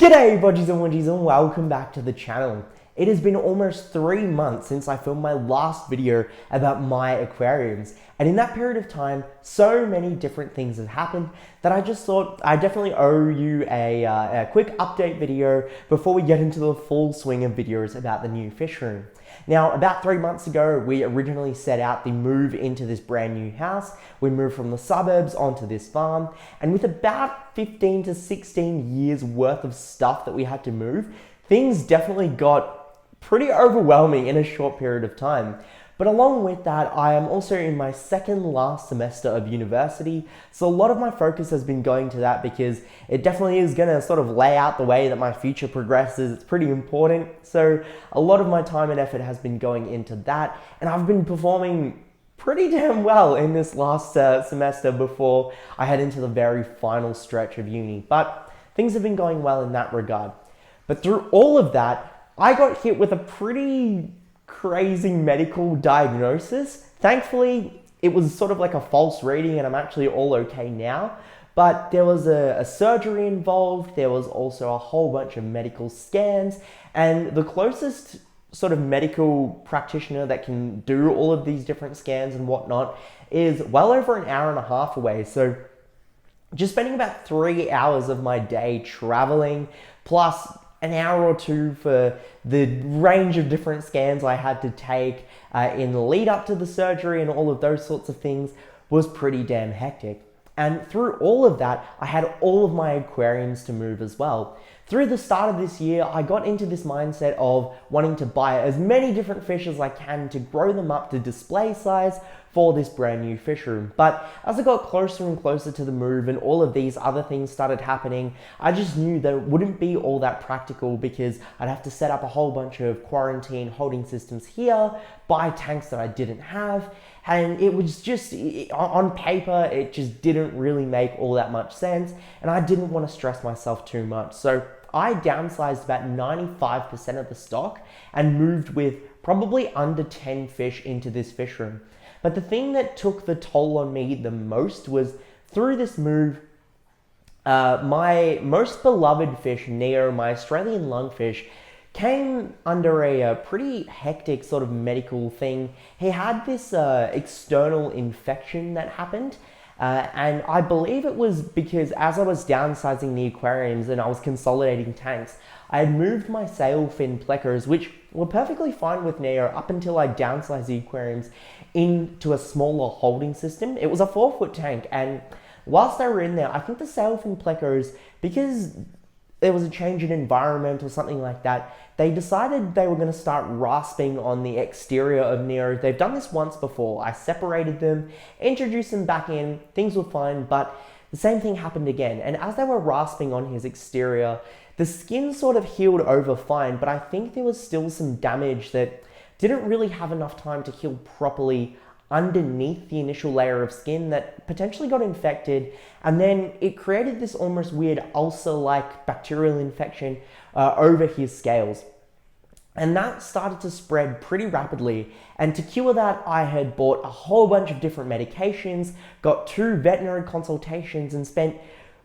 G'day Bodgies and Widgies and welcome back to the channel. It has been almost 3 months since I filmed my last video about my aquariums, and in that period of time so many different things have happened that I just thought I definitely owe you a quick update video before we get into the full swing of videos about the new fish room. Now, about 3 months ago, we originally set out the move into this brand new house. We moved from the suburbs onto this farm, and with about 15 to 16 years worth of stuff that we had to move, things definitely got pretty overwhelming in a short period of time. But along with that, I am also in my second last semester of university, so a lot of my focus has been going to that because it definitely is going to sort of lay out the way that my future progresses. It's pretty important, so a lot of my time and effort has been going into that, and I've been performing pretty damn well in this last semester before I head into the very final stretch of uni. But things have been going well in that regard. But through all of that, I got hit with a pretty crazy medical diagnosis. Thankfully, it was sort of like a false reading and I'm actually all okay now. But there was a surgery involved. There was also a whole bunch of medical scans, and the closest sort of medical practitioner that can do all of these different scans and whatnot is well over an hour and a half away. So just spending about 3 hours of my day traveling, plus an hour or two for the range of different scans I had to take in the lead up to the surgery and all of those sorts of things was pretty damn hectic. And through all of that, I had all of my aquariums to move as well. Through the start of this year, I got into this mindset of wanting to buy as many different fish as I can to grow them up to display size for this brand new fish room. But as I got closer and closer to the move and all of these other things started happening, I just knew that it wouldn't be all that practical because I'd have to set up a whole bunch of quarantine holding systems here, buy tanks that I didn't have, and it was just, on paper, it just didn't really make all that much sense, and I didn't want to stress myself too much. So I downsized about 95% of the stock and moved with probably under 10 fish into this fish room. But the thing that took the toll on me the most was through this move, my most beloved fish, Neo, my Australian lungfish, came under a pretty hectic sort of medical thing. He had this external infection that happened. And I believe it was because as I was downsizing the aquariums and I was consolidating tanks, I had moved my sailfin plecos, which were perfectly fine with Neo up until I downsized the aquariums into a smaller holding system. It was a 4-foot tank, and whilst they were in there, I think the sailfin plecos, because there was a change in environment or something like that, they decided they were going to start rasping on the exterior of Neo. They've done this once before. I separated them, introduced them back in, things were fine, but the same thing happened again. And as they were rasping on his exterior, the skin sort of healed over fine, but I think there was still some damage that didn't really have enough time to heal properly underneath the initial layer of skin that potentially got infected, and then it created this almost weird ulcer-like bacterial infection over his scales. And that started to spread pretty rapidly, and to cure that, I had bought a whole bunch of different medications, got 2 veterinary consultations, and spent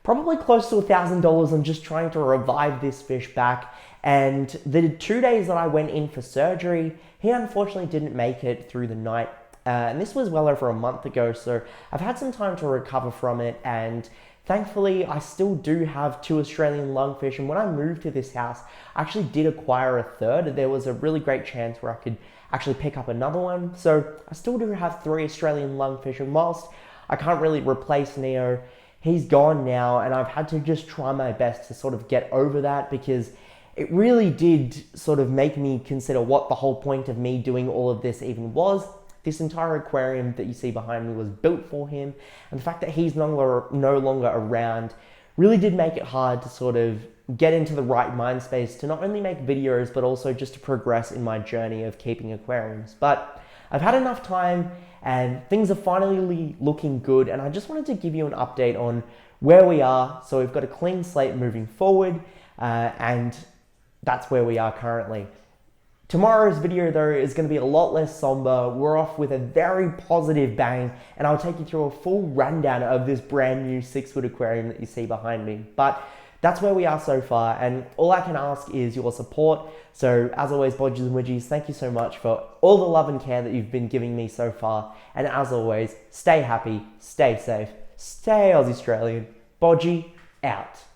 probably close to $1,000 on just trying to revive this fish back. And the 2 days that I went in for surgery, he unfortunately didn't make it through the night. And this was well over a month ago, so I've had some time to recover from it, and thankfully I still do have 2 Australian lungfish, and when I moved to this house, I actually did acquire a third. There was a really great chance where I could actually pick up another one, so I still do have 3 Australian lungfish, and whilst I can't really replace Neo, he's gone now, and I've had to just try my best to sort of get over that because it really did sort of make me consider what the whole point of me doing all of this even was. This entire aquarium that you see behind me was built for him, and the fact that he's no longer around really did make it hard to sort of get into the right mind space to not only make videos, but also just to progress in my journey of keeping aquariums. But I've had enough time, and things are finally looking good, and I just wanted to give you an update on where we are. So we've got a clean slate moving forward, and that's where we are currently. Tomorrow's video though is going to be a lot less somber. We're off with a very positive bang, and I'll take you through a full rundown of this brand new 6-foot aquarium that you see behind me. But that's where we are so far, and all I can ask is your support. So as always, Bodgies and Widgies, thank you so much for all the love and care that you've been giving me so far. And as always, stay happy, stay safe, stay Aussie Australian. Bodgie out.